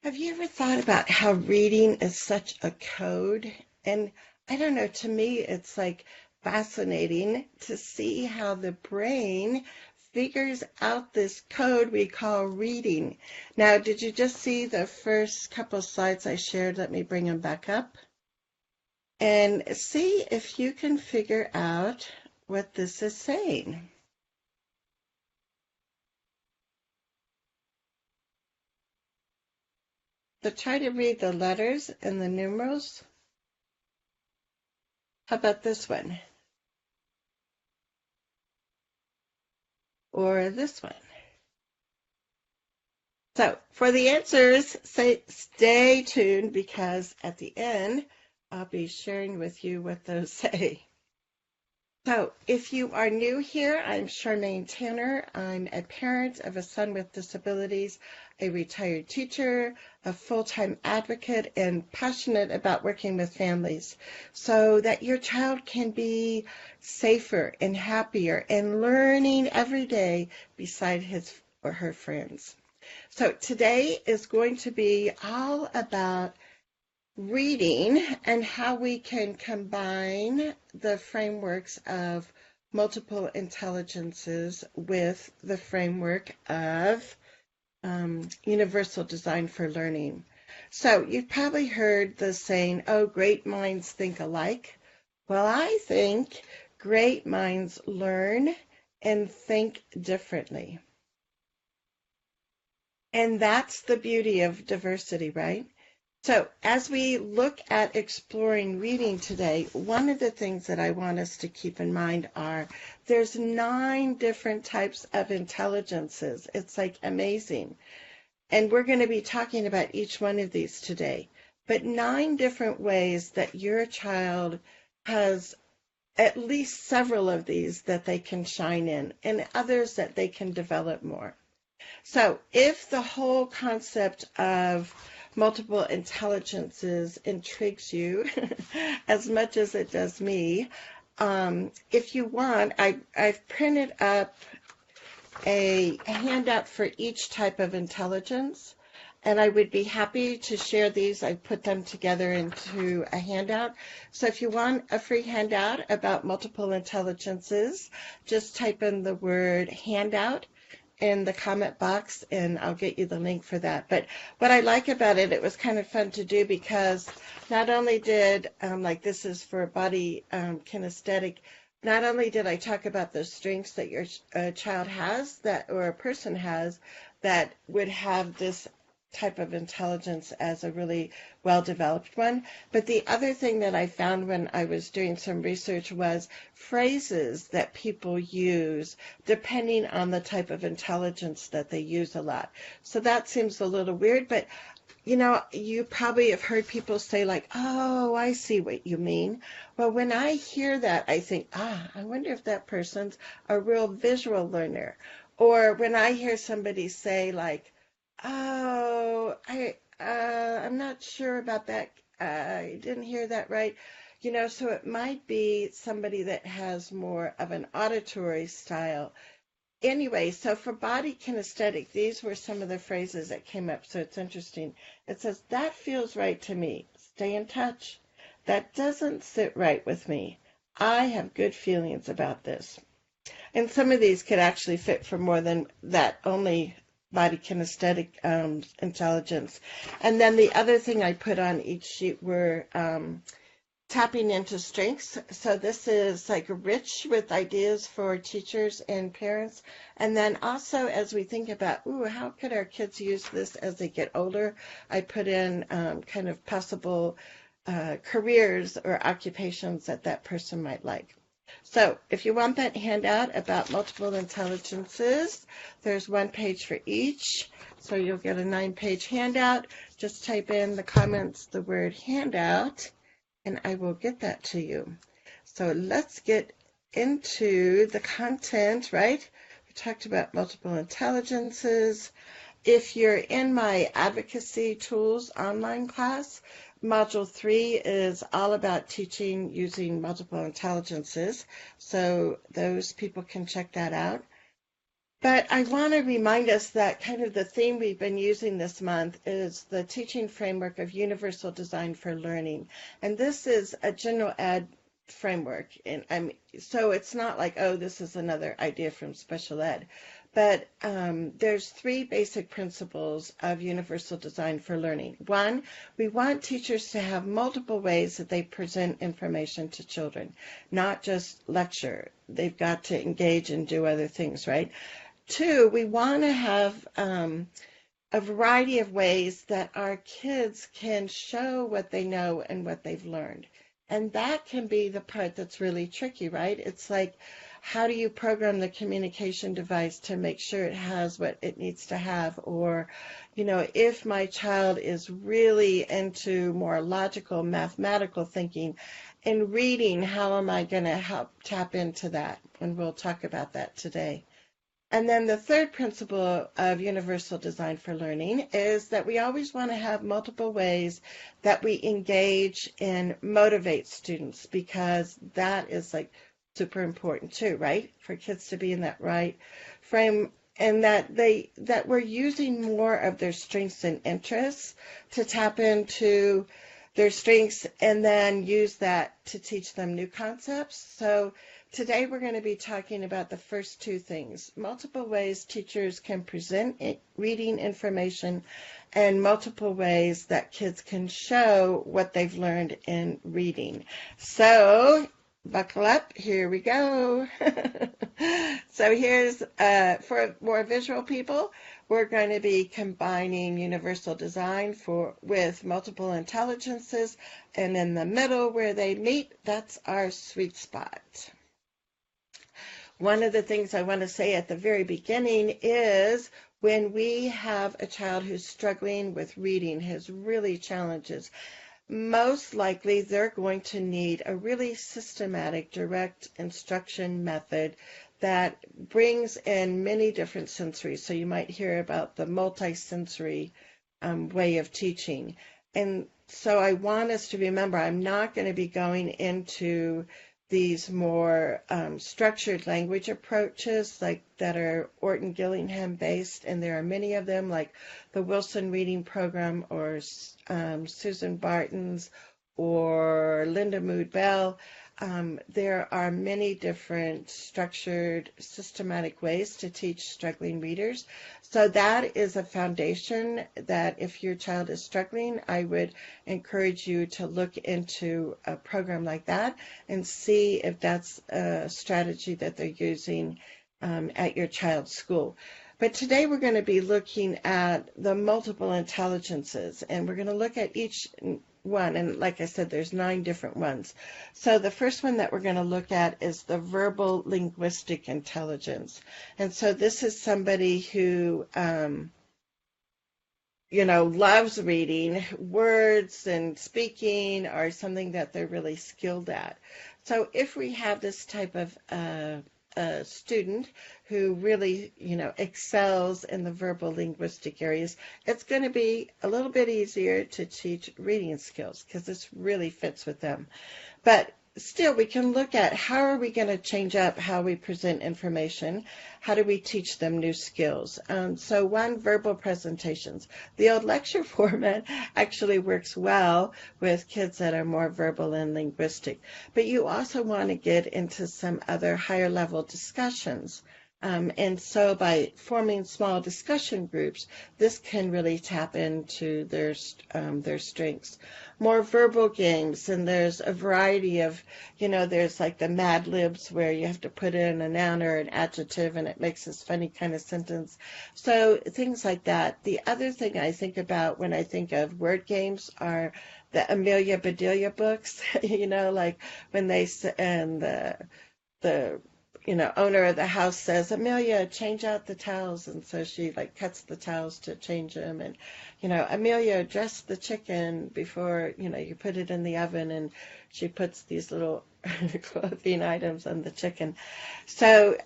Have you ever thought about how reading is such a code? And I don't know, to me, it's like fascinating to see how the brain figures out this code we call reading. Now, did you just see the first couple slides I shared? Let me bring them back up. And see if you can figure out what this is saying. So try to read the letters and the numerals. How about this one? Or this one? So for the answers, stay tuned because at the end, I'll be sharing with you what those say. So if you are new here, I'm Charmaine Thaner. I'm a parent of a son with disabilities, a retired teacher, a full-time advocate, and passionate about working with families so that your child can be safer and happier and learning every day beside his or her friends. So today is going to be all about reading and how we can combine the frameworks of multiple intelligences with the framework of universal design for learning. So you've probably heard the saying, oh, great minds think alike. Well, I think great minds learn and think differently. And that's the beauty of diversity, right? So as we look at exploring reading today, one of the things that I want us to keep in mind are there's 9 different types of intelligences. It's like amazing. And we're going to be talking about each one of these today. But 9 different ways that your child has at least several of these that they can shine in, and others that they can develop more. So if the whole concept of multiple intelligences intrigues you as much as it does me, if you want, I've printed up a handout for each type of intelligence, and I would be happy to share these. I put them together into a handout. So if you want a free handout about multiple intelligences, just type in the word handout in the comment box and I'll get you the link for that. But what I like about it, it was kind of fun to do because not only did, like this is for body kinesthetic, not only did I talk about the strengths that your child has that or a person has that would have this type of intelligence as a really well-developed one. But the other thing that I found when I was doing some research was phrases that people use depending on the type of intelligence that they use a lot. So that seems a little weird, but you know, you probably have heard people say like, oh, I see what you mean. Well, when I hear that, I think, I wonder if that person's a real visual learner. Or when I hear somebody say like, oh, I'm not sure about that. I didn't hear that right. You know, so it might be somebody that has more of an auditory style. Anyway, so for body kinesthetic, these were some of the phrases that came up. So it's interesting. It says, that feels right to me. Stay in touch. That doesn't sit right with me. I have good feelings about this. And some of these could actually fit for more than that, only body kinesthetic intelligence. And then the other thing I put on each sheet were tapping into strengths. So this is like rich with ideas for teachers and parents. And then also as we think about, how could our kids use this as they get older? I put in kind of possible careers or occupations that that person might like. So if you want that handout about multiple intelligences, there's 1 page for each. So you'll get a 9-page handout. Just type in the comments the word handout, and I will get that to you. So let's get into the content, right? We talked about multiple intelligences. If you're in my Advocacy Tools online class, Module 3 is all about teaching using multiple intelligences, so those people can check that out. But I want to remind us that kind of the theme we've been using this month is the teaching framework of universal design for learning. And this is a general ed framework. And so it's not like, oh, this is another idea from special ed. But there's three basic principles of universal design for learning. One, we want teachers to have multiple ways that they present information to children, not just lecture. They've got to engage and do other things, right? Two, we want to have a variety of ways that our kids can show what they know and what they've learned. And that can be the part that's really tricky, right? It's like, how do you program the communication device to make sure it has what it needs to have? Or, if my child is really into more logical, mathematical thinking and reading, how am I going to help tap into that? And we'll talk about that today. And then the third principle of universal design for learning is that we always want to have multiple ways that we engage and motivate students, because that is like super important too, right? For kids to be in that right frame, and that we're using more of their strengths and interests to tap into their strengths and then use that to teach them new concepts. So today we're going to be talking about the first two things: multiple ways teachers can present reading information, and multiple ways that kids can show what they've learned in reading. So buckle up, here we go. So here's, for more visual people, we're going to be combining universal design with multiple intelligences, and in the middle where they meet, that's our sweet spot. One of the things I want to say at the very beginning is when we have a child who's struggling with reading, has really challenges, most likely they're going to need a really systematic direct instruction method that brings in many different sensories. So you might hear about the multisensory way of teaching. And so I want us to remember, I'm not going to be going into these more structured language approaches like that are Orton Gillingham based, and there are many of them, like the Wilson Reading Program or Susan Barton's or Linda Mood Bell. There are many different structured, systematic ways to teach struggling readers. So that is a foundation that if your child is struggling, I would encourage you to look into a program like that and see if that's a strategy that they're using at your child's school. But today we're going to be looking at the multiple intelligences, and we're going to look at each one, and like I said, there's 9 different ones. So the first one that we're going to look at is the verbal linguistic intelligence. And so this is somebody who loves reading. Words and speaking are something that they're really skilled at. So if we have this type of student who really, excels in the verbal linguistic areas, it's going to be a little bit easier to teach reading skills because this really fits with them. But still, we can look at how are we going to change up how we present information? How do we teach them new skills? So one, verbal presentations. The old lecture format actually works well with kids that are more verbal and linguistic. But you also want to get into some other higher level discussions. And so by forming small discussion groups, this can really tap into their strengths. More verbal games, and there's a variety of, there's like the Mad Libs where you have to put in a noun or an adjective and it makes this funny kind of sentence. So things like that. The other thing I think about when I think of word games are the Amelia Bedelia books, like when they, and the owner of the house says, Amelia, change out the towels. And so she cuts the towels to change them. And, Amelia, dress the chicken before, you put it in the oven. And she puts these little clothing items on the chicken. So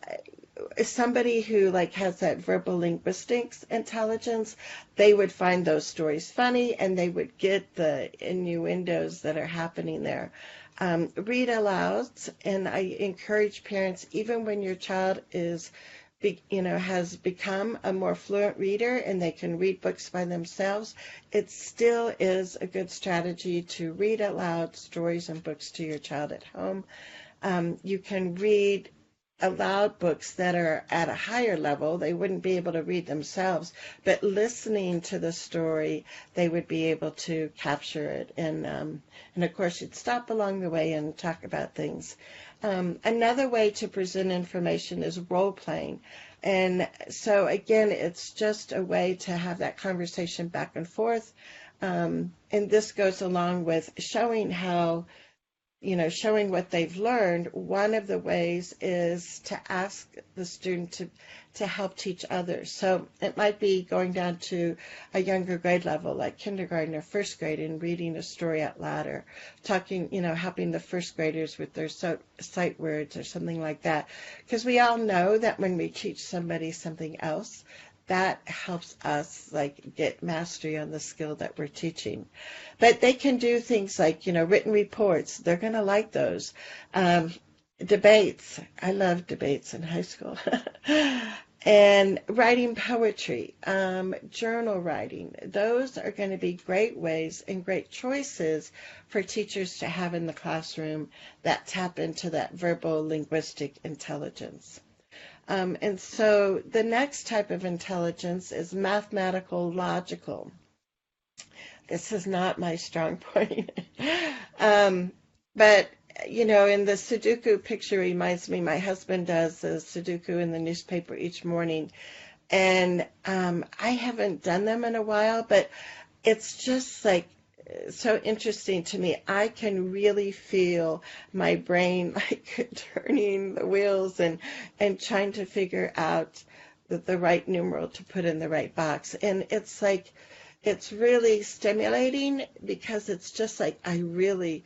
somebody who has that verbal linguistics intelligence, they would find those stories funny and they would get the innuendos that are happening there. Read aloud, and I encourage parents, even when your child is has become a more fluent reader and they can read books by themselves, it still is a good strategy to read aloud stories and books to your child at home. You can read aloud books that are at a higher level. They wouldn't be able to read themselves, but listening to the story, they would be able to capture it. And of course, you'd stop along the way and talk about things. Another way to present information is role playing. And so again, it's just a way to have that conversation back and forth. And this goes along with showing showing what they've learned. One of the ways is to ask the student to help teach others. So it might be going down to a younger grade level, like kindergarten or first grade, and reading a story out loud, or talking, helping the first graders with their sight words or something like that. Because we all know that when we teach somebody something else, that helps us get mastery on the skill that we're teaching. But they can do things like, written reports. They're going to like those. Debates. I loved debates in high school. And writing poetry, journal writing. Those are going to be great ways and great choices for teachers to have in the classroom that tap into that verbal linguistic intelligence. And so the next type of intelligence is mathematical logical. This is not my strong point. But, in the Sudoku picture reminds me, my husband does the Sudoku in the newspaper each morning. And I haven't done them in a while, but it's just so interesting to me. I can really feel my brain turning the wheels and trying to figure out the right numeral to put in the right box. And it's really stimulating, because it's just I really,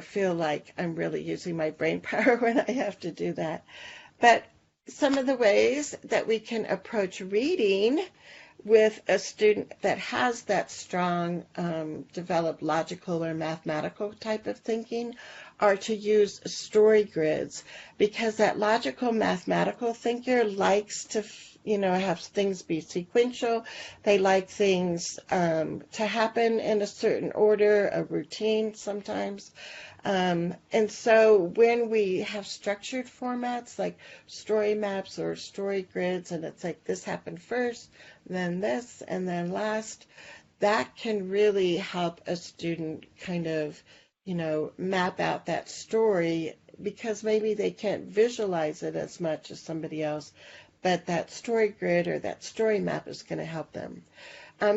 feel like I'm really using my brain power when I have to do that. But some of the ways that we can approach reading with a student that has that strong developed logical or mathematical type of thinking are to use story grids, because that logical mathematical thinker likes to have things be sequential. They like things to happen in a certain order, a routine sometimes. And so when we have structured formats like story maps or story grids, and it's this happened first, then this, and then last, that can really help a student kind of, map out that story, because maybe they can't visualize it as much as somebody else, but that story grid or that story map is going to help them.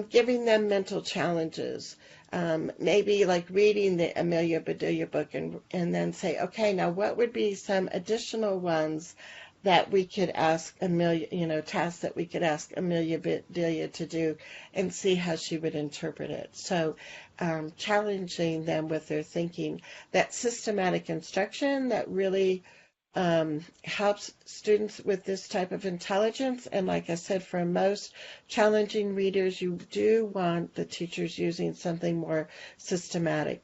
Giving them mental challenges. Maybe reading the Amelia Bedelia book and then say, okay, now what would be some additional ones that we could ask Amelia, tasks that we could ask Amelia Bedelia to do, and see how she would interpret it. So challenging them with their thinking. That systematic instruction that really helps students with this type of intelligence. And like I said, for most challenging readers, you do want the teachers using something more systematic.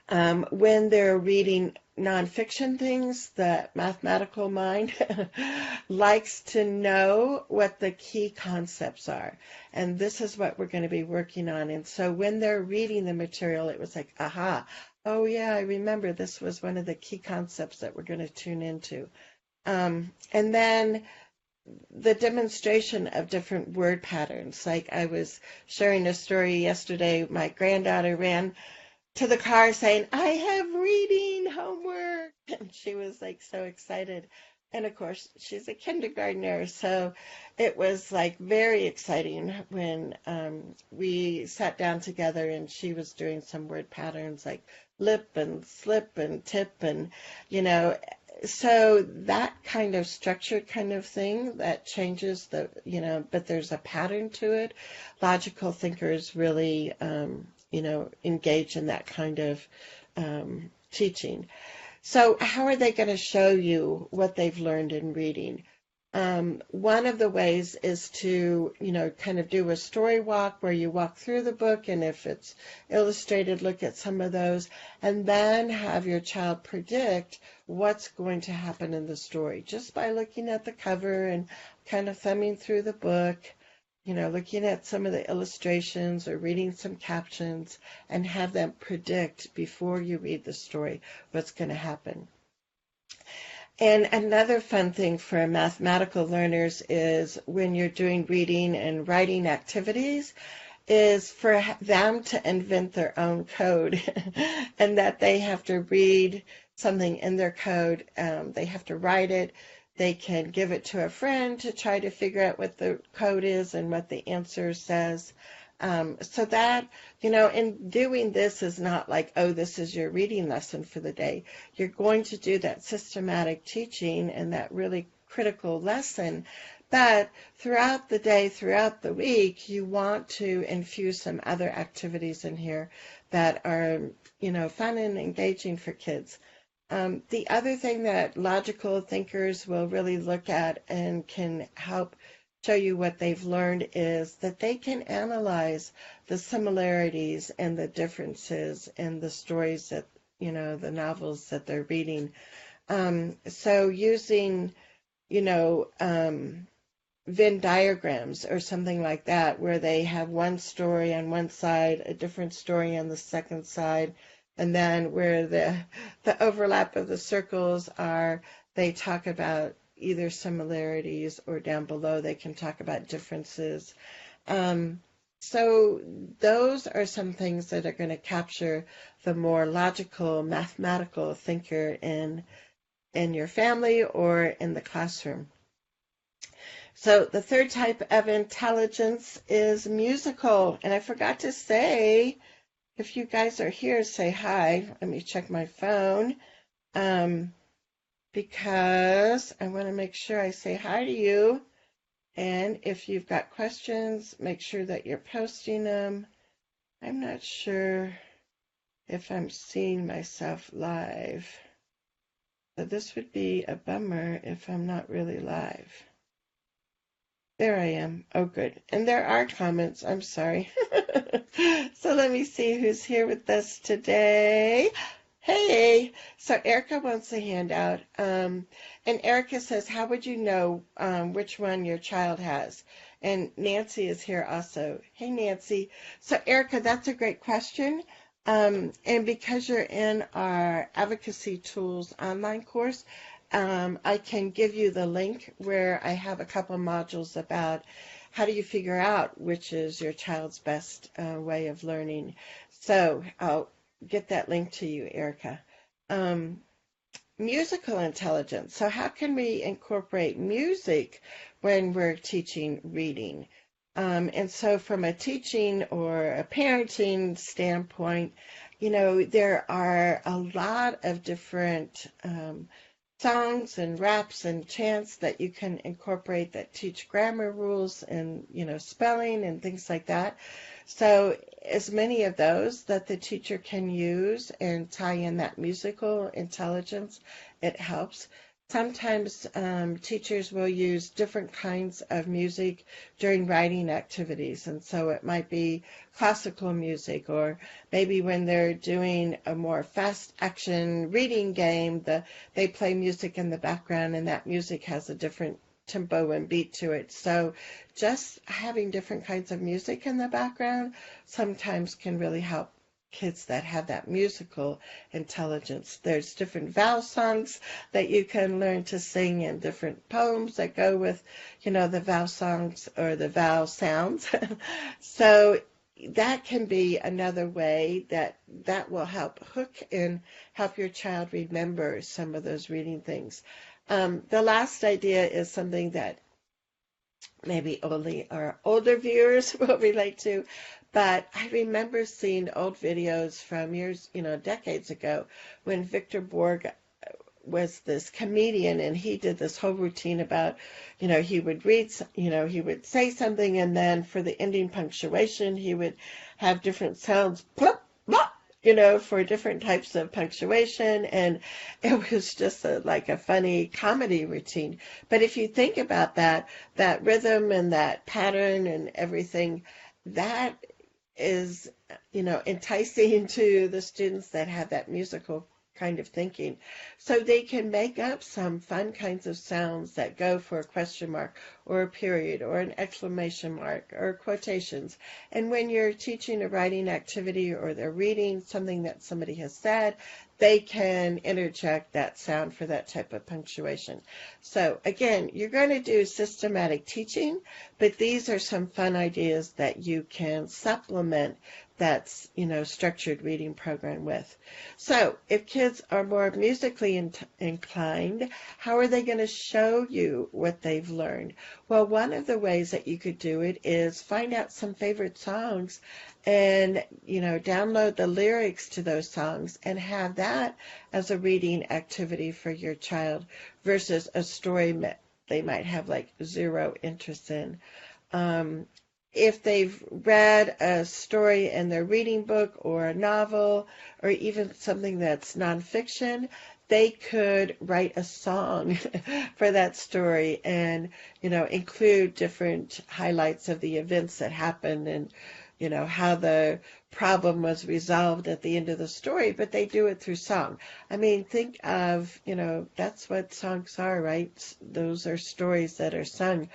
When they're reading nonfiction things, the mathematical mind likes to know what the key concepts are. And this is what we're going to be working on. And so when they're reading the material, it was aha, oh yeah, I remember this was one of the key concepts that we're going to tune into. And then the demonstration of different word patterns. I was sharing a story yesterday. My granddaughter ran to the car saying, I have reading homework. And she was so excited. And of course, she's a kindergartner. So it was very exciting when we sat down together and she was doing some word patterns like lip and slip and tip and, so that kind of structured kind of thing that changes but there's a pattern to it. Logical thinkers really, engage in that kind of teaching. So how are they going to show you what they've learned in reading? One of the ways is to, kind of do a story walk where you walk through the book, and if it's illustrated, look at some of those, and then have your child predict what's going to happen in the story just by looking at the cover and kind of thumbing through the book, looking at some of the illustrations or reading some captions, and have them predict before you read the story what's going to happen. And another fun thing for mathematical learners is when you're doing reading and writing activities is for them to invent their own code and that they have to read something in their code. They have to write it. They can give it to a friend to try to figure out what the code is and what the answer says. So that, in doing this is not like, oh, this is your reading lesson for the day. You're going to do that systematic teaching and that really critical lesson. But throughout the day, throughout the week, you want to infuse some other activities in here that are, fun and engaging for kids. The other thing that logical thinkers will really look at and can help show you what they've learned is that they can analyze the similarities and the differences in the stories that, the novels that they're reading. So using, Venn diagrams or something like that, where they have one story on one side, a different story on the second side, and then where the overlap of the circles are, they talk about either similarities, or down below they can talk about differences. So those are some things that are going to capture the more logical, mathematical thinker in your family or in the classroom. So the third type of intelligence is musical. And I forgot to say, if you guys are here, say hi. Let me check my phone. Because I want to make sure I say hi to you. And if you've got questions, make sure that you're posting them. I'm not sure if I'm seeing myself live. So this would be a bummer if I'm not really live. There I am. Oh, good. And there are comments. I'm sorry. So let me see who's here with us today. Hey, so Erica wants a handout, and Erica says, how would you know which one your child has? And Nancy is here also. Hey, Nancy. So Erica, that's a great question, and because you're in our Advocacy Tools online course, I can give you the link where I have a couple modules about how do you figure out which is your child's best way of learning. So I'll get that link to you, Erica. Musical intelligence. So how can we incorporate music when we're teaching reading? And so from a teaching or a parenting standpoint, there are a lot of different songs and raps and chants that you can incorporate that teach grammar rules and, spelling and things like that. So as many of those that the teacher can use and tie in that musical intelligence, it helps. Sometimes teachers will use different kinds of music during writing activities, and so it might be classical music, or maybe when they're doing a more fast action reading game, they play music in the background, and that music has a different tempo and beat to it. So just having different kinds of music in the background sometimes can really help kids that have that musical intelligence. There's different vowel songs that you can learn to sing, and different poems that go with, the vowel songs or the vowel sounds. So that can be another way that will help hook and help your child remember some of those reading things. The last idea is something that maybe only our older viewers will relate to, but I remember seeing old videos from years, decades ago, when Victor Borg was this comedian, and he did this whole routine about, he would read, he would say something, and then for the ending punctuation, he would have different sounds, plop, plop, for different types of punctuation, and it was just like a funny comedy routine. But if you think about that rhythm and that pattern and everything, that is, enticing to the students that have that musical kind of thinking. So they can make up some fun kinds of sounds that go for a question mark or a period or an exclamation mark or quotations. And when you're teaching a writing activity or they're reading something that somebody has said, they can interject that sound for that type of punctuation. So again, you're going to do systematic teaching, but these are some fun ideas that you can supplement that's, structured reading program with. So if kids are more musically inclined, how are they going to show you what they've learned? Well, one of the ways that you could do it is find out some favorite songs and, download the lyrics to those songs and have that as a reading activity for your child versus a story they might have like zero interest in. If they've read a story in their reading book or a novel or even something that's nonfiction, they could write a song for that story and, include different highlights of the events that happened and, how the problem was resolved at the end of the story, but they do it through song. I mean, think of, that's what songs are, right? Those are stories that are sung.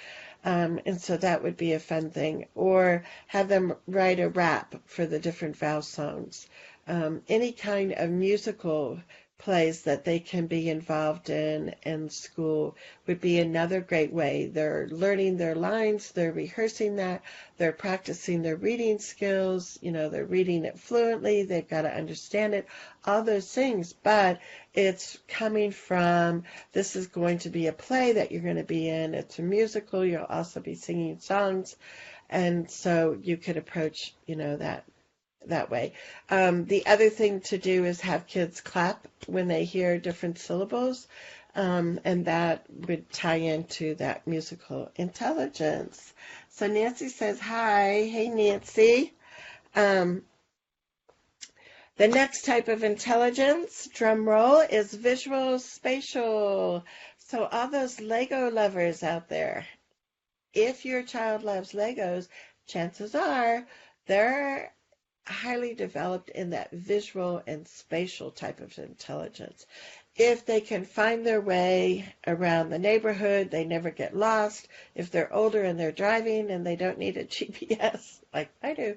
And so that would be a fun thing. Or have them write a rap for the different vowel sounds. Any kind of musical plays that they can be involved in school would be another great way. They're learning their lines, they're rehearsing that, they're practicing their reading skills, they're reading it fluently, they've got to understand it, all those things, but it's coming from, this is going to be a play that you're going to be in, it's a musical, you'll also be singing songs, and so you could approach, that way. The other thing to do is have kids clap when they hear different syllables, and that would tie into that musical intelligence. So Nancy says, hi. Hey, Nancy. The next type of intelligence, drum roll, is visual spatial. So all those Lego lovers out there, if your child loves Legos, chances are they're highly developed in that visual and spatial type of intelligence. If they can find their way around the neighborhood, they never get lost. If they're older and they're driving and they don't need a GPS like I do,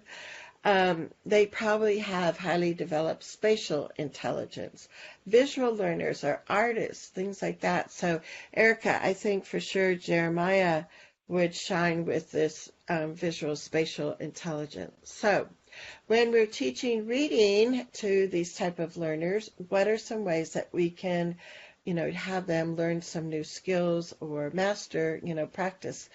they probably have highly developed spatial intelligence. Visual learners are artists, things like that. So Erica, I think for sure Jeremiah would shine with this visual spatial intelligence. So when we're teaching reading to these type of learners, what are some ways that we can, have them learn some new skills or master, practice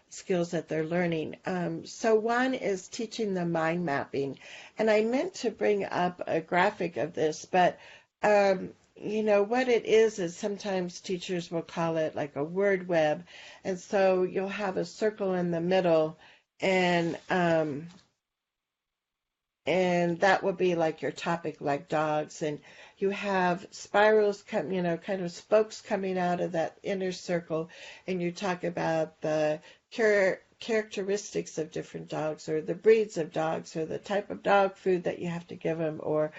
skills that they're learning? So one is teaching them mind mapping. And I meant to bring up a graphic of this, but, what it is sometimes teachers will call it like a word web. And so you'll have a circle in the middle and that will be like your topic, like dogs, and you have spirals kind of spokes coming out of that inner circle, and you talk about the characteristics of different dogs, or the breeds of dogs, or the type of dog food that you have to give them, or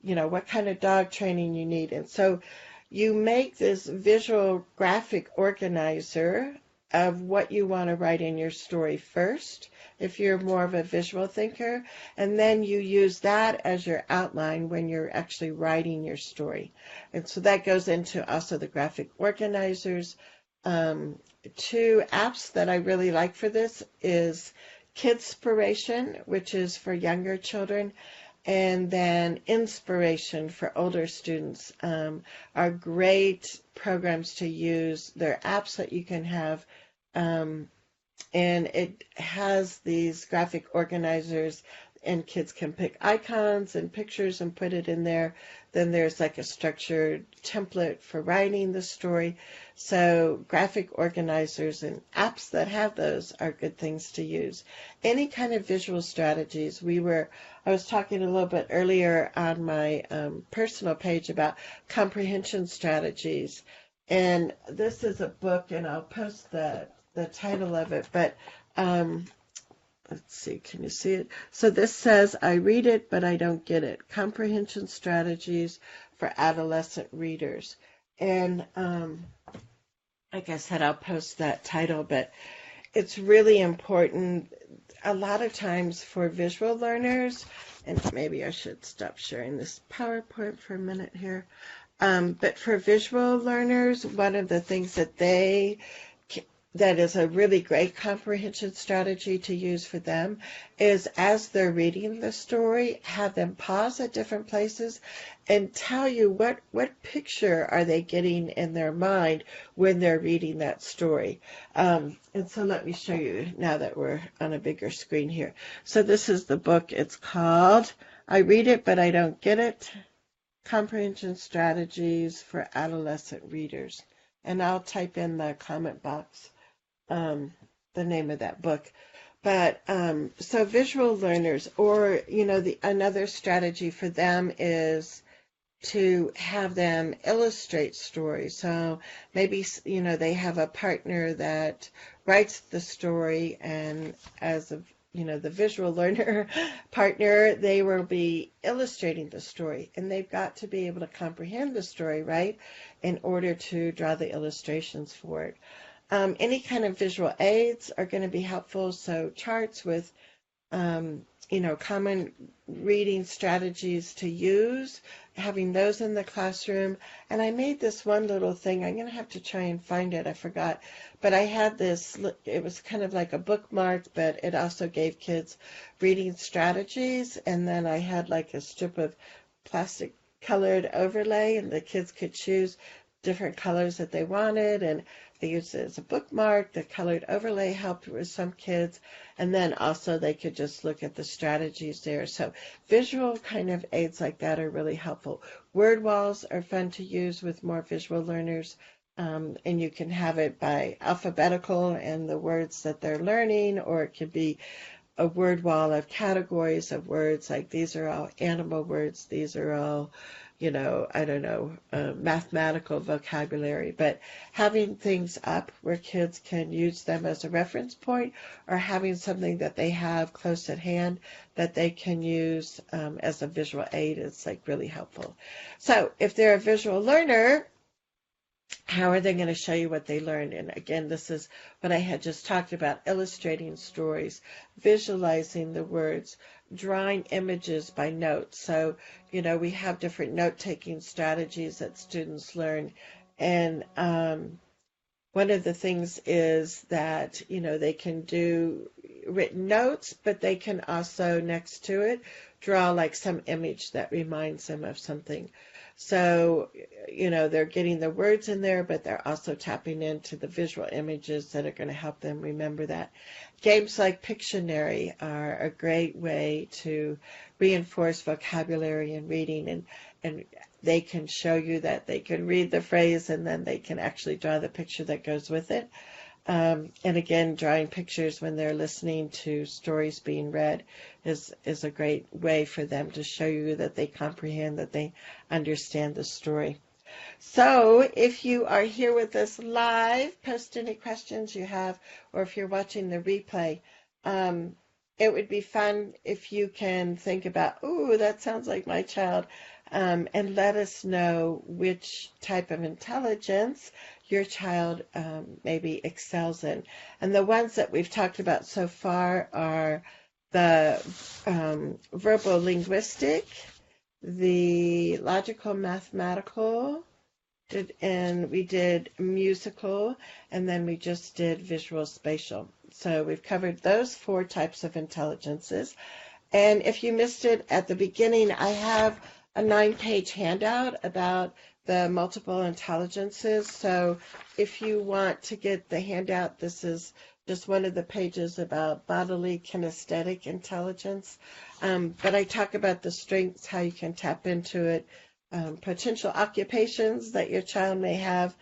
what kind of dog training you need. And so you make this visual graphic organizer of what you want to write in your story first, if you're more of a visual thinker, and then you use that as your outline when you're actually writing your story. And so that goes into also the graphic organizers. Two apps that I really like for this is Kidspiration, which is for younger children, and then Inspiration for older students, are great programs to use. They're apps that you can have, and it has these graphic organizers and kids can pick icons and pictures and put it in there. Then there's like a structured template for writing the story. So graphic organizers and apps that have those are good things to use. Any kind of visual strategies. I was talking a little bit earlier on my personal page about comprehension strategies. And this is a book, and I'll post the title of it, but let's see, can you see it? So this says, I read it, but I don't get it. Comprehension Strategies for Adolescent Readers. And like I said, I'll post that title, but it's really important a lot of times for visual learners, and maybe I should stop sharing this PowerPoint for a minute here. But for visual learners, one of the things that is a really great comprehension strategy to use for them is, as they're reading the story, have them pause at different places and tell you what picture are they getting in their mind when they're reading that story. And so let me show you now that we're on a bigger screen here. So this is the book. It's called I Read It, But I Don't Get It. Comprehension Strategies for Adolescent Readers. And I'll type in the comment box the name of that book. But so visual learners, or another strategy for them is to have them illustrate stories. So maybe they have a partner that writes the story, and as the visual learner partner, they will be illustrating the story, and they've got to be able to comprehend the story, right, in order to draw the illustrations for it. Any kind of visual aids are going to be helpful. So charts with, common reading strategies to use, having those in the classroom. And I made this one little thing. I'm going to have to try and find it. I forgot. But I had this, it was kind of like a bookmark, but it also gave kids reading strategies. And then I had like a strip of plastic colored overlay, and the kids could choose different colors that they wanted, and they used it as a bookmark. The colored overlay helped with some kids, and then also they could just look at the strategies there. So visual kind of aids like that are really helpful. Word walls are fun to use with more visual learners, and you can have it by alphabetical and the words that they're learning, or it could be a word wall of categories of words, like these are all animal words, these are all mathematical vocabulary, but having things up where kids can use them as a reference point, or having something that they have close at hand that they can use as a visual aid is like really helpful. So if they're a visual learner, how are they going to show you what they learned? And again, this is what I had just talked about: illustrating stories, visualizing the words, drawing images by notes. So, we have different note-taking strategies that students learn. And one of the things is that, they can do written notes, but they can also, next to it, draw like some image that reminds them of something. So, they're getting the words in there, but they're also tapping into the visual images that are going to help them remember that. Games like Pictionary are a great way to reinforce vocabulary and reading, and they can show you that they can read the phrase and then they can actually draw the picture that goes with it. And again, drawing pictures when they're listening to stories being read is a great way for them to show you that they comprehend, that they understand the story. So if you are here with us live, post any questions you have, or if you're watching the replay, it would be fun if you can think about, ooh, that sounds like my child, and let us know which type of intelligence your child maybe excels in. And the ones that we've talked about so far are the verbal linguistic, the logical mathematical, and we did musical, and then we just did visual spatial. So we've covered those 4 types of intelligences. And if you missed it at the beginning, I have a 9-page handout about the multiple intelligences. So if you want to get the handout, this is just one of the pages about bodily kinesthetic intelligence. But I talk about the strengths, how you can tap into it, potential occupations that your child may have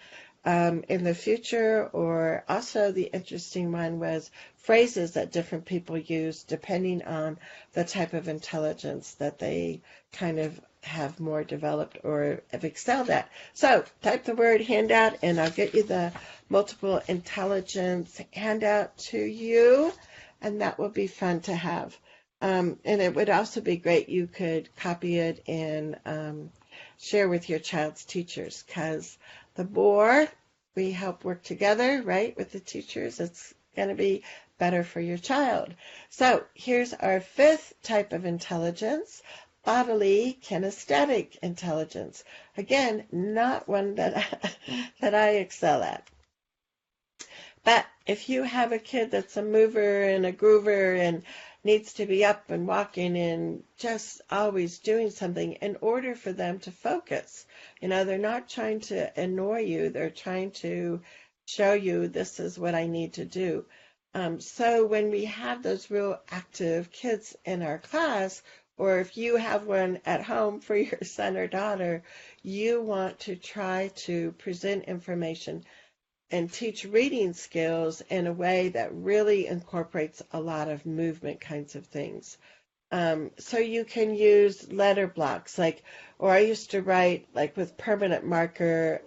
in the future, or also the interesting one was phrases that different people use depending on the type of intelligence that they kind of have more developed or have excelled at. So type the word handout and I'll get you the multiple intelligence handout to you, and that will be fun to have. And it would also be great, you could copy it and share with your child's teachers, because the more we help work together, right, with the teachers, it's going to be better for your child. So here's our fifth type of intelligence, bodily kinesthetic intelligence. Again, not one that I excel at. But if you have a kid that's a mover and a groover and needs to be up and walking and just always doing something in order for them to focus, they're not trying to annoy you. They're trying to show you this is what I need to do. So when we have those real active kids in our class, or if you have one at home for your son or daughter, you want to try to present information and teach reading skills in a way that really incorporates a lot of movement kinds of things. So you can use letter blocks, or I used to write with permanent marker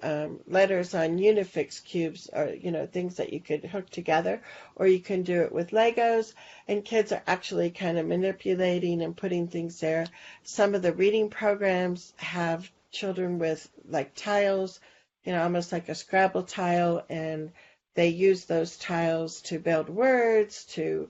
letters on Unifix cubes, or things that you could hook together, or you can do it with Legos, and kids are actually kind of manipulating and putting things there. Some of the reading programs have children with tiles, almost like a Scrabble tile, and they use those tiles to build words, to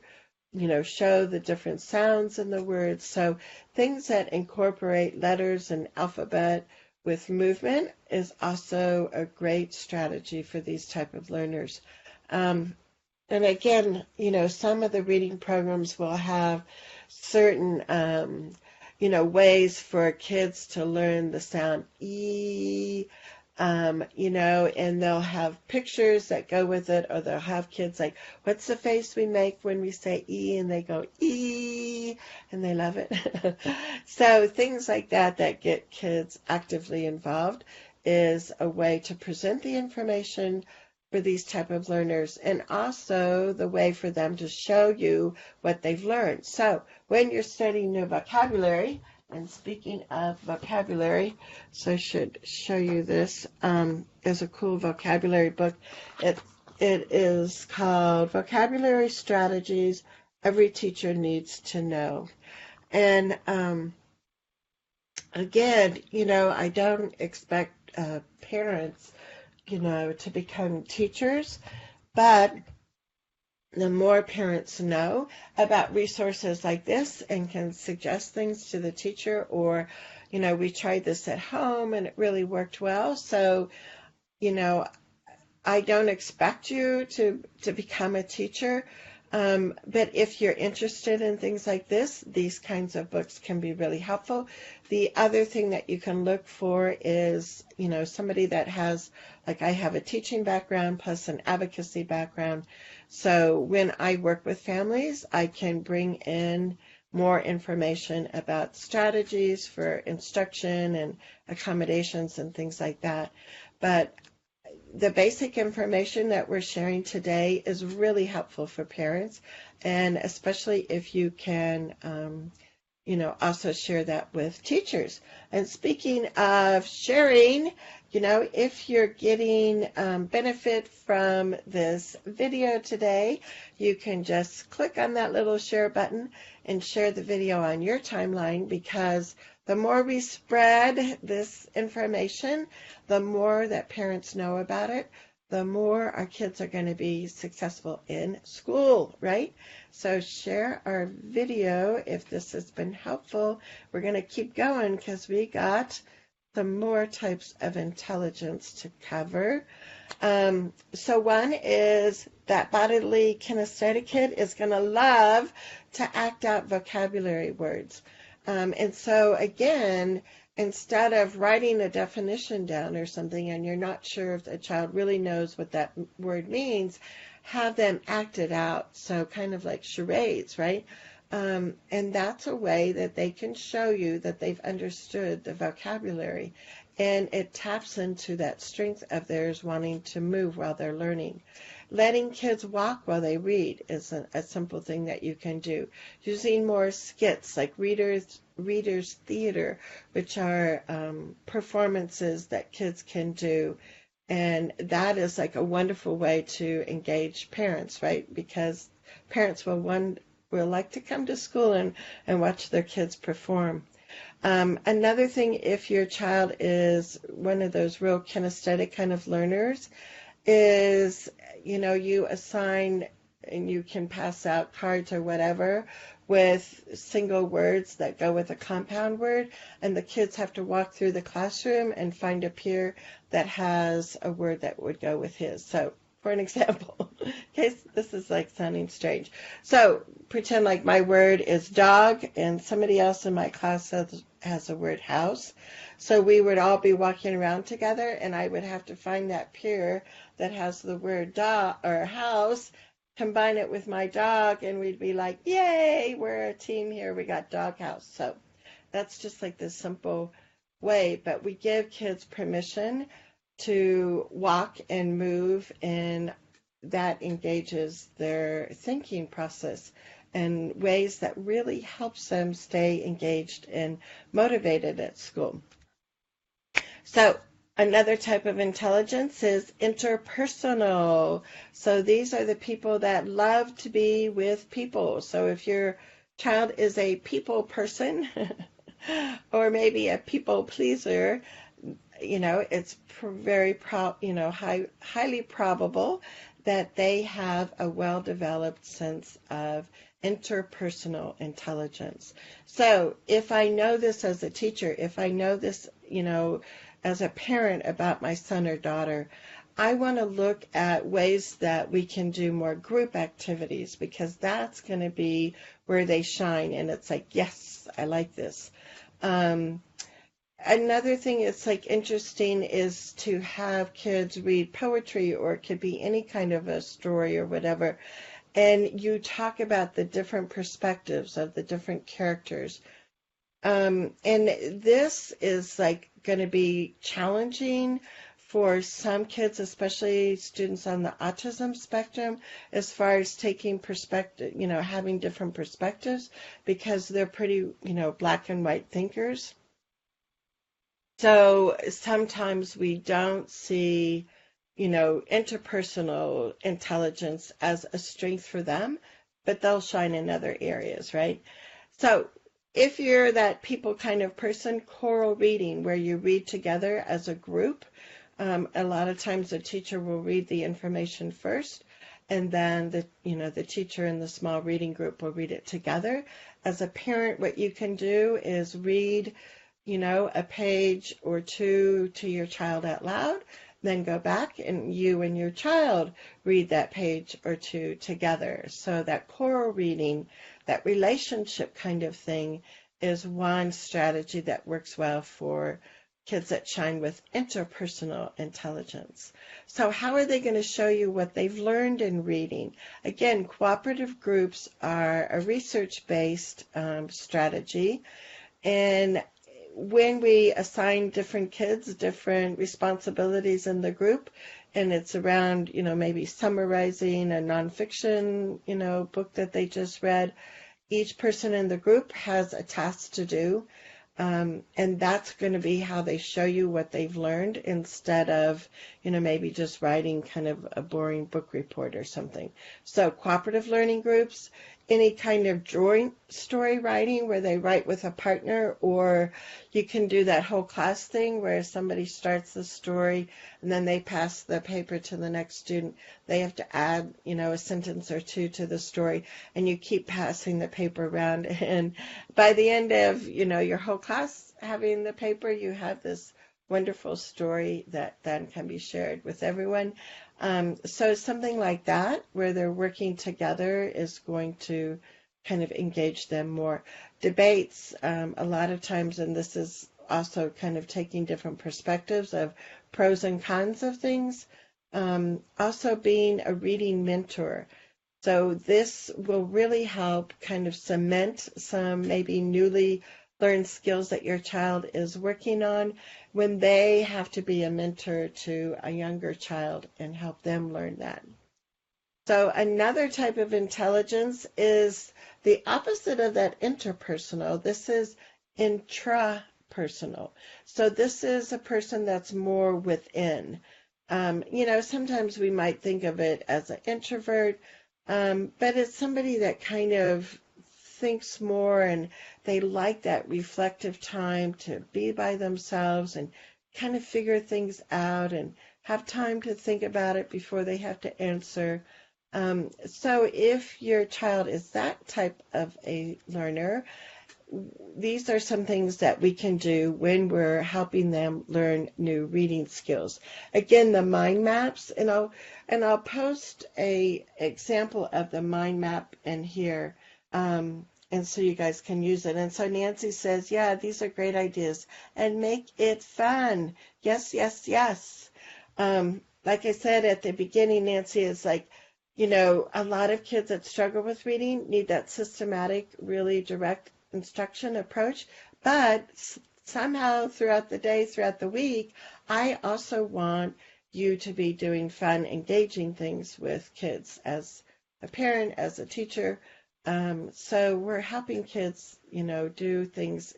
show the different sounds in the words. So things that incorporate letters and alphabet with movement is also a great strategy for these type of learners. And again, some of the reading programs will have certain, ways for kids to learn the sound E, and they'll have pictures that go with it, or they'll have kids what's the face we make when we say E? And they go, E, and they love it. So things like that get kids actively involved is a way to present the information for these type of learners, and also the way for them to show you what they've learned. So when you're studying new vocabulary, and speaking of vocabulary, so I should show you this. There's a cool vocabulary book. It is called Vocabulary Strategies Every Teacher Needs to Know. And again, I don't expect parents, to become teachers, but the more parents know about resources like this and can suggest things to the teacher, or, we tried this at home and it really worked well. So, I don't expect you to become a teacher. But if you're interested in things like this, these kinds of books can be really helpful. The other thing that you can look for is, somebody that has, I have a teaching background plus an advocacy background. So when I work with families, I can bring in more information about strategies for instruction and accommodations and things like that. But the basic information that we're sharing today is really helpful for parents, and especially if you can, also share that with teachers. And speaking of sharing, if you're getting benefit from this video today, you can just click on that little share button and share the video on your timeline, because the more we spread this information, the more that parents know about it, the more our kids are going to be successful in school, right? So share our video if this has been helpful. We're going to keep going because we got some more types of intelligence to cover. So one is that bodily kinesthetic kid is going to love to act out vocabulary words. And so again, instead of writing a definition down or something and you're not sure if the child really knows what that word means, have them act it out. So kind of like charades, right? And that's a way that they can show you that they've understood the vocabulary. And it taps into that strength of theirs wanting to move while they're learning. Letting kids walk while they read is a simple thing that you can do. Using more skits like readers theater, which are performances that kids can do. And that is like a wonderful way to engage parents, right? Because parents will like to come to school and watch their kids perform. Another thing, if your child is one of those real kinesthetic kind of learners, is, you assign and you can pass out cards or whatever with single words that go with a compound word, and the kids have to walk through the classroom and find a peer that has a word that would go with his. So, for an example, in case this is like sounding strange. So, pretend like my word is dog and somebody else in my class has a word house. So we would all be walking around together, and I would have to find that peer that has the word dog or house, combine it with my dog, and we'd be like, yay, we're a team here, we got dog house. So that's just like this simple way, but we give kids permission to walk and move, and that engages their thinking process in ways that really helps them stay engaged and motivated at school. So another type of intelligence is interpersonal. So these are the people that love to be with people. So if your child is a people person or maybe a people pleaser, it's highly probable that they have a well-developed sense of interpersonal intelligence. So if I know this as a teacher, if I know this, as a parent about my son or daughter, I want to look at ways that we can do more group activities, because that's going to be where they shine. And it's like, yes, I like this. Another thing that's like interesting is to have kids read poetry, or it could be any kind of a story or whatever. And you talk about the different perspectives of the different characters. And this is like going to be challenging for some kids, especially students on the autism spectrum, as far as taking perspective, having different perspectives, because they're pretty, black and white thinkers. So sometimes we don't see, interpersonal intelligence as a strength for them, but they'll shine in other areas, right? So if you're that people kind of person, choral reading, where you read together as a group, a lot of times the teacher will read the information first, and then the teacher in the small reading group will read it together. As a parent, what you can do is read, a page or two to your child out loud, then go back and you and your child read that page or two together. So that choral reading, that relationship kind of thing, is one strategy that works well for kids that shine with interpersonal intelligence. So how are they going to show you what they've learned in reading? Again, cooperative groups are a research-based strategy, and when we assign different kids different responsibilities in the group, and it's around, maybe summarizing a nonfiction, book that they just read, each person in the group has a task to do, and that's going to be how they show you what they've learned, instead of, maybe just writing kind of a boring book report or something. So cooperative learning groups, any kind of joint story writing where they write with a partner, or you can do that whole class thing where somebody starts the story and then they pass the paper to the next student. They have to add, a sentence or two to the story, and you keep passing the paper around. And by the end of, your whole class having the paper, you have this wonderful story that then can be shared with everyone. So something like that, where they're working together, is going to kind of engage them more. Debates, a lot of times, and this is also kind of taking different perspectives of pros and cons of things. Also being a reading mentor. So this will really help kind of cement some maybe newly learned skills that your child is working on when they have to be a mentor to a younger child and help them learn that. So another type of intelligence is the opposite of that interpersonal. This is intrapersonal. So this is a person that's more within. Sometimes we might think of it as an introvert, but it's somebody that kind of thinks more and they like that reflective time to be by themselves and kind of figure things out and have time to think about it before they have to answer. So if your child is that type of a learner, these are some things that we can do when we're helping them learn new reading skills. Again, the mind maps, and I'll post a example of the mind map in here, and so you guys can use it. And so Nancy says, yeah, these are great ideas, and make it fun. Yes, yes, yes. Like I said at the beginning, Nancy, is like, a lot of kids that struggle with reading need that systematic, really direct instruction approach, but somehow throughout the day, throughout the week, I also want you to be doing fun, engaging things with kids as a parent, as a teacher. So we're helping kids, do things,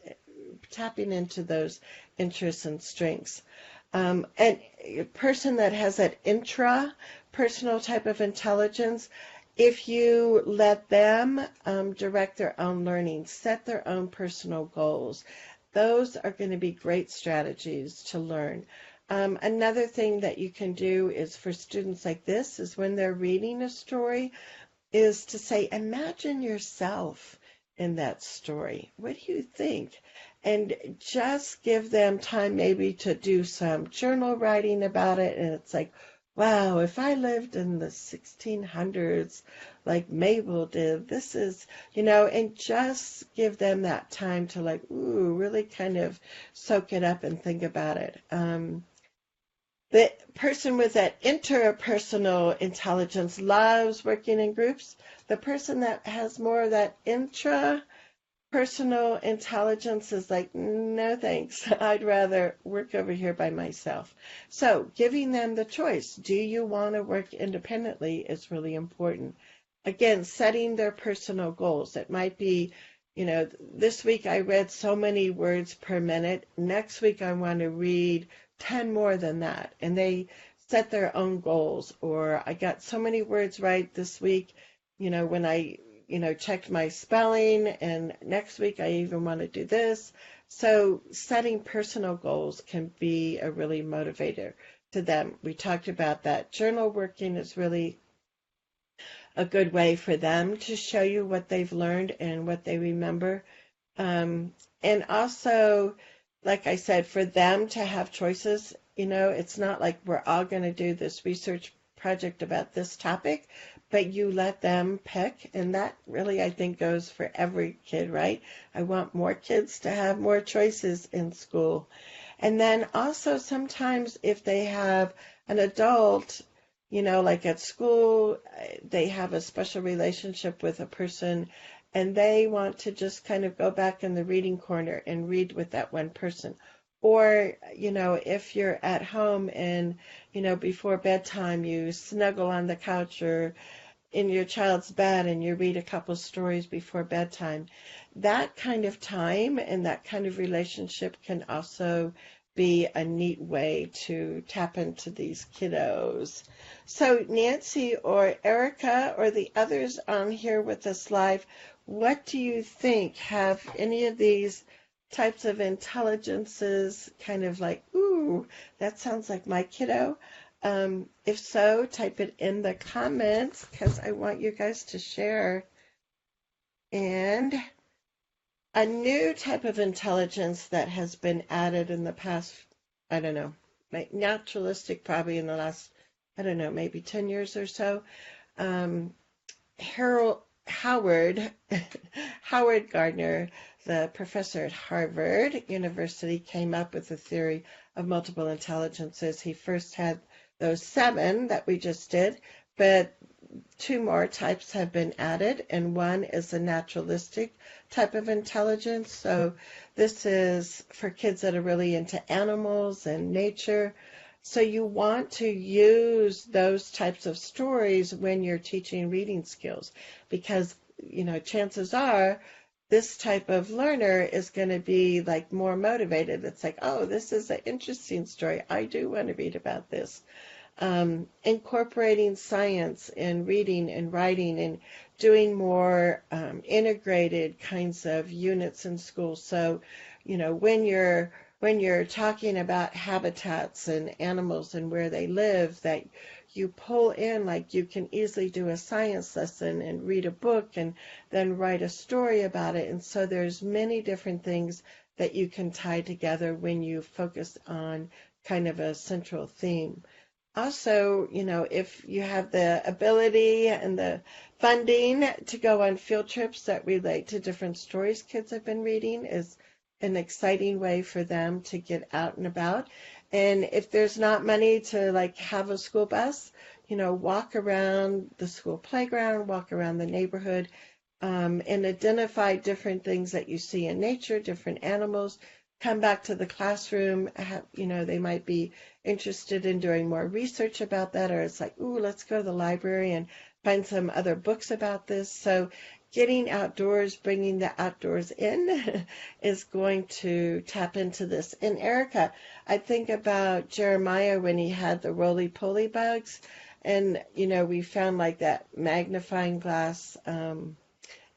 tapping into those interests and strengths. And a person that has that intra-personal type of intelligence, if you let them direct their own learning, set their own personal goals, those are going to be great strategies to learn. Another thing that you can do is for students like this is when they're reading a story is to say, imagine yourself in that story. What do you think? And just give them time maybe to do some journal writing about it. And it's like, wow, if I lived in the 1600s like Mabel did, this is, and just give them that time to really kind of soak it up and think about it. The person with that interpersonal intelligence loves working in groups. The person that has more of that intrapersonal intelligence is like, no thanks, I'd rather work over here by myself. So giving them the choice, do you want to work independently, is really important. Again, setting their personal goals. It might be, this week I read so many words per minute. Next week I want to read 10 more than that. And they set their own goals. Or I got so many words right this week, when I checked my spelling, and next week I even want to do this. So setting personal goals can be a really motivator to them. We talked about that. Journal working is really a good way for them to show you what they've learned and what they remember. And also, like I said, for them to have choices, it's not like we're all going to do this research project about this topic, but you let them pick, and that really, I think, goes for every kid, right? I want more kids to have more choices in school. And then also sometimes if they have an adult, like at school, they have a special relationship with a person, and they want to just kind of go back in the reading corner and read with that one person. Or, if you're at home and, before bedtime, you snuggle on the couch or in your child's bed and you read a couple stories before bedtime. That kind of time and that kind of relationship can also be a neat way to tap into these kiddos. So Nancy or Erica or the others on here with us live, what do you think? Have any of these types of intelligences kind of like, ooh, that sounds like my kiddo? If so, type it in the comments because I want you guys to share. And a new type of intelligence that has been added in the past, I don't know, naturalistic probably in the last, I don't know, maybe 10 years or so. Howard Gardner, the professor at Harvard University, came up with the theory of multiple intelligences. He first had those 7 that we just did, but 2 more types have been added, and one is a naturalistic type of intelligence. So this is for kids that are really into animals and nature. So you want to use those types of stories when you're teaching reading skills, because, chances are this type of learner is going to be like more motivated. It's like, oh, this is an interesting story. I do want to read about this. Incorporating science in reading and writing and doing more integrated kinds of units in school. So, when you're talking about habitats and animals and where they live, that you pull in, like you can easily do a science lesson and read a book and then write a story about it. And so there's many different things that you can tie together when you focus on kind of a central theme. Also, if you have the ability and the funding to go on field trips that relate to different stories kids have been reading, is an exciting way for them to get out and about. And if there's not money to have a school bus, walk around the school playground, walk around the neighborhood, and identify different things that you see in nature, different animals. Come back to the classroom, they might be interested in doing more research about that, or it's like, ooh, let's go to the library and find some other books about this. So getting outdoors, bringing the outdoors in is going to tap into this. And Erica, I think about Jeremiah when he had the roly-poly bugs, and, we found that magnifying glass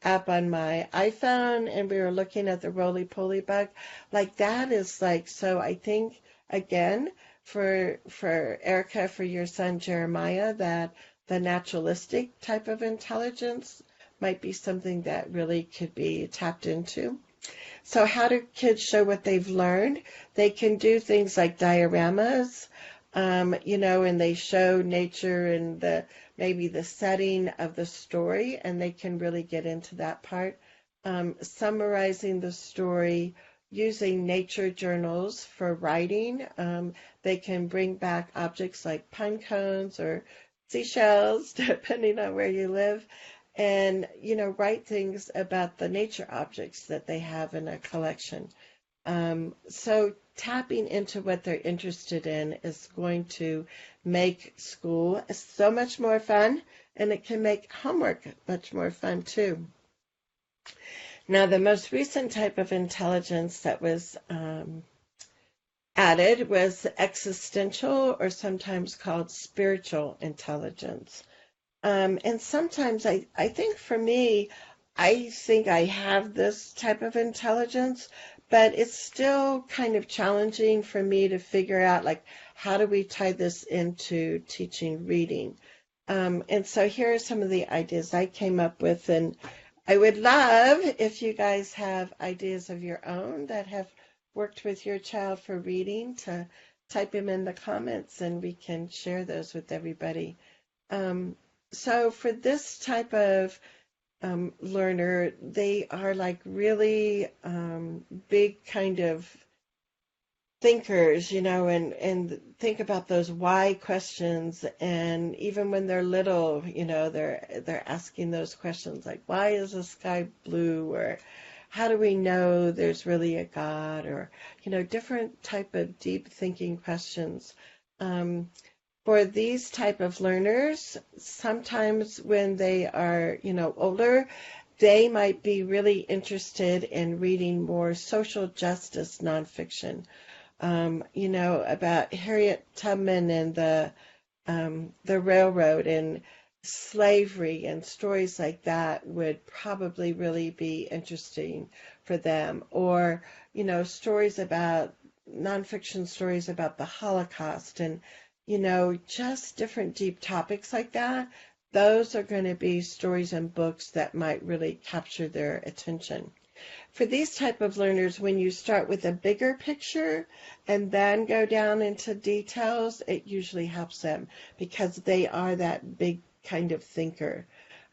app on my iPhone, and we were looking at the roly-poly bug. That is so I think, again, for Erica, for your son Jeremiah, that the naturalistic type of intelligence might be something that really could be tapped into. So how do kids show what they've learned? They can do things like dioramas, and they show nature and maybe the setting of the story, and they can really get into that part. Summarizing the story, using nature journals for writing. They can bring back objects like pine cones or seashells, depending on where you live, and, write things about the nature objects that they have in a collection. So tapping into what they're interested in is going to make school so much more fun, and it can make homework much more fun too. Now, the most recent type of intelligence that was added was existential, or sometimes called spiritual intelligence. And sometimes I think for me, I think I have this type of intelligence, but it's still kind of challenging for me to figure out, how do we tie this into teaching reading? And so here are some of the ideas I came up with, and I would love if you guys have ideas of your own that have worked with your child for reading, to type them in the comments and we can share those with everybody. So for this type of learner, they are really big kind of thinkers, and think about those why questions. And even when they're little, they're asking those questions like, why is the sky blue? Or how do we know there's really a God? Or, different type of deep thinking questions. For these type of learners, sometimes when they are, older, they might be really interested in reading more social justice nonfiction. About Harriet Tubman and the railroad and slavery and stories like that would probably really be interesting for them. Or, stories about nonfiction stories about the Holocaust and, just different deep topics like that. Those are going to be stories and books that might really capture their attention. For these type of learners, when you start with a bigger picture and then go down into details, it usually helps them because they are that big kind of thinker.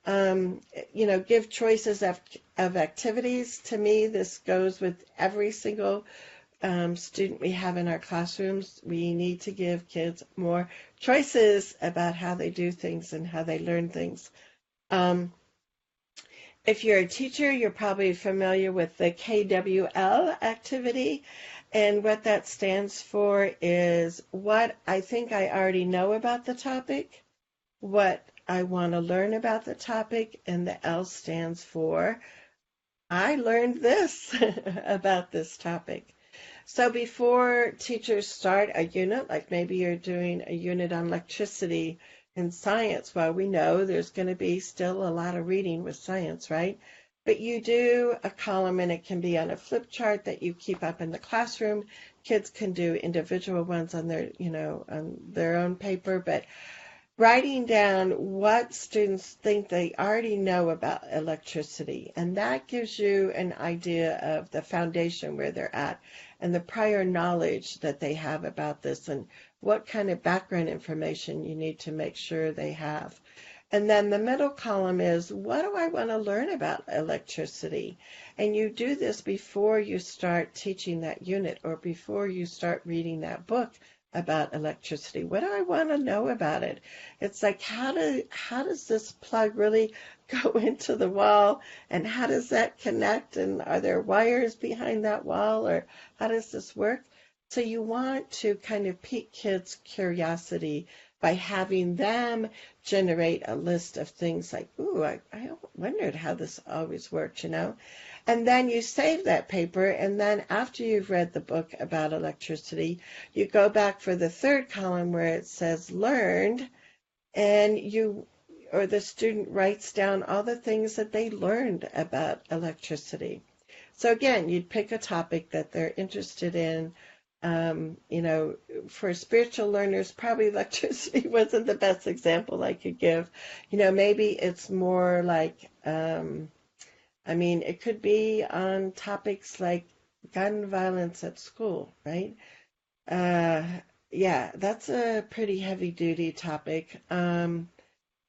Give choices of activities. To me, this goes with every single student we have in our classrooms. We need to give kids more choices about how they do things and how they learn things. If you're a teacher, you're probably familiar with the KWL activity. And what that stands for is what I think I already know about the topic, what I want to learn about the topic, and the L stands for I learned this about this topic. So before teachers start a unit, like maybe you're doing a unit on electricity in science, well, we know there's going to be still a lot of reading with science, right? But you do a column, and it can be on a flip chart that you keep up in the classroom. Kids can do individual ones on their, on their own paper, but writing down what students think they already know about electricity, and that gives you an idea of the foundation where they're at and the prior knowledge that they have about this and what kind of background information you need to make sure they have. And then the middle column is, what do I want to learn about electricity? And you do this before you start teaching that unit or before you start reading that book about electricity. What do I want to know about it? It's like, how does this plug really go into the wall, and how does that connect, and are there wires behind that wall, or how does this work? So you want to kind of pique kids' curiosity by having them generate a list of things like, ooh, I wondered how this always worked, And then you save that paper, and then after you've read the book about electricity, you go back for the third column where it says learned, and the student writes down all the things that they learned about electricity. So again, you'd pick a topic that they're interested in. For spiritual learners, probably electricity wasn't the best example I could give. Maybe it's more like, it could be on topics like gun violence at school, right? Yeah, that's a pretty heavy-duty topic.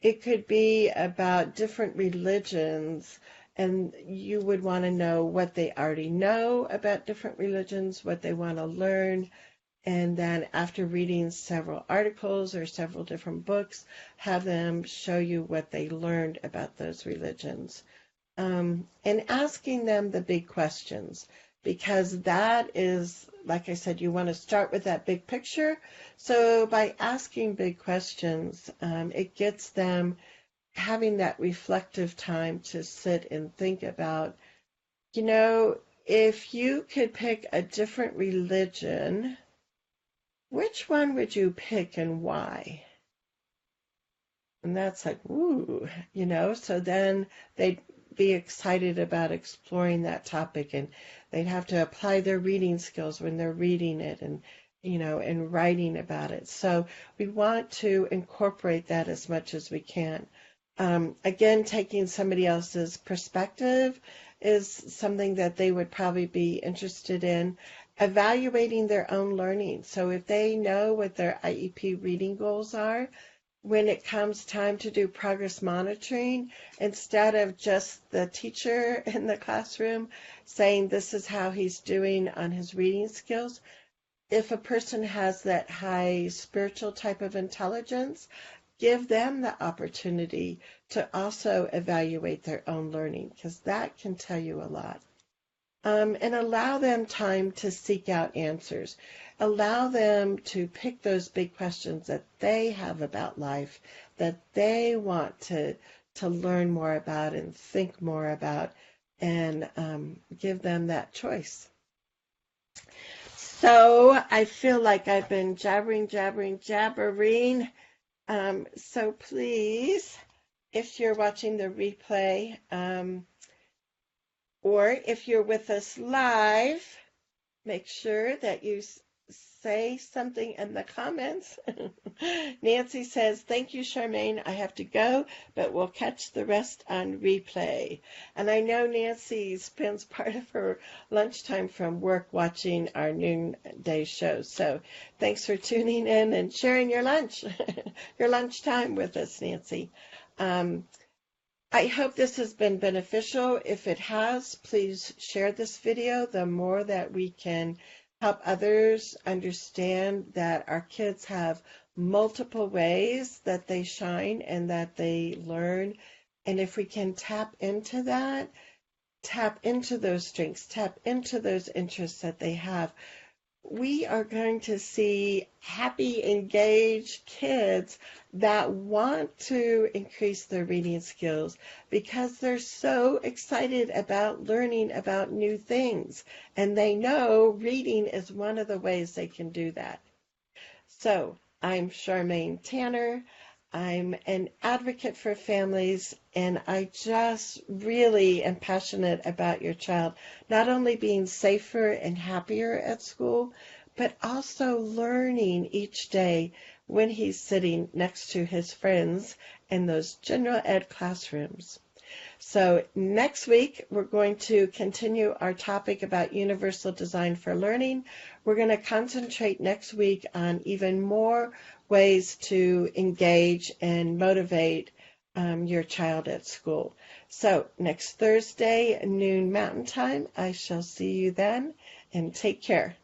It could be about different religions, and you would want to know what they already know about different religions, what they want to learn, and then after reading several articles or several different books, have them show you what they learned about those religions. And asking them the big questions, because that is, like I said, you want to start with that big picture. So by asking big questions, it gets them having that reflective time to sit and think about, if you could pick a different religion, which one would you pick and why? And that's like, ooh, so then they'd be excited about exploring that topic, and they'd have to apply their reading skills when they're reading it and, and writing about it. So we want to incorporate that as much as we can. Again, taking somebody else's perspective is something that they would probably be interested in. Evaluating their own learning. So if they know what their IEP reading goals are, when it comes time to do progress monitoring, instead of just the teacher in the classroom saying this is how he's doing on his reading skills, if a person has that high spiritual type of intelligence, give them the opportunity to also evaluate their own learning, because that can tell you a lot. And allow them time to seek out answers. Allow them to pick those big questions that they have about life, that they want to learn more about and think more about, and give them that choice. So I feel like I've been jabbering. So please, if you're watching the replay, or if you're with us live, make sure that you say something in the comments. Nancy says, thank you, Charmaine. I have to go, but we'll catch the rest on replay. And I know Nancy spends part of her lunchtime from work watching our noonday show. So thanks for tuning in and sharing your lunchtime with us, Nancy. I hope this has been beneficial. If it has, please share this video. The more that we can help others understand that our kids have multiple ways that they shine and that they learn. And if we can tap into that, tap into those strengths, tap into those interests that they have, we are going to see happy, engaged kids that want to increase their reading skills because they're so excited about learning about new things. And they know reading is one of the ways they can do that. So I'm Charmaine Thaner. I'm an advocate for families, and I just really am passionate about your child not only being safer and happier at school, but also learning each day when he's sitting next to his friends in those general ed classrooms. So next week, we're going to continue our topic about universal design for learning. We're going to concentrate next week on even more ways to engage and motivate your child at school. So next Thursday, noon Mountain Time, I shall see you then, and take care.